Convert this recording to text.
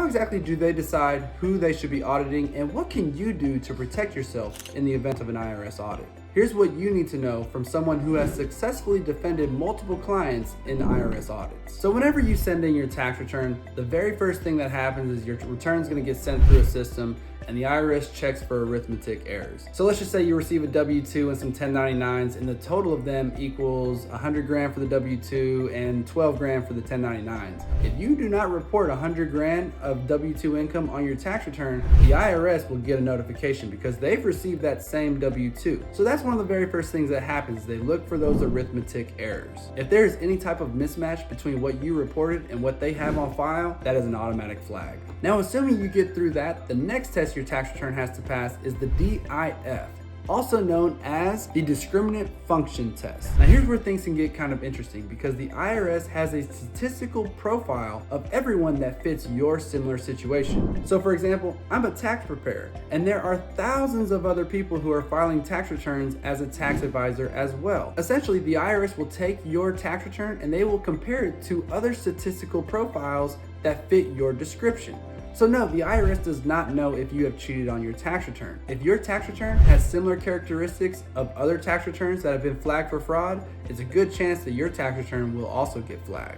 exactly do they decide who they should be auditing, and what can you do to protect yourself in the event of an IRS audit? Here's what you need to know from someone who has successfully defended multiple clients in IRS audits. So whenever you send in your tax return, the very first thing that happens is your return is going to get sent through a system, and the IRS checks for arithmetic errors. So let's just say you receive a W-2 and some 1099s, and the total of them equals 100 grand for the W-2 and 12 grand for the 1099s. If you do not report 100 grand of W-2 income on your tax return, the IRS will get a notification because they've received that same W-2. So that's one of the very first things that happens. They look for those arithmetic errors. If there's any type of mismatch between what you reported and what they have on file, that is an automatic flag. Now, assuming you get through that, the next test your tax return has to pass is the DIF, also known as the Discriminant Function test. Now here's where things can get kind of interesting, because the IRS has a statistical profile of everyone that fits your similar situation. So for example, I'm a tax preparer, and there are thousands of other people who are filing tax returns as a tax advisor as well. Essentially, the IRS will take your tax return and they will compare it to other statistical profiles that fit your description. So no, the IRS does not know if you have cheated on your tax return. If your tax return has similar characteristics of other tax returns that have been flagged for fraud, it's a good chance that your tax return will also get flagged.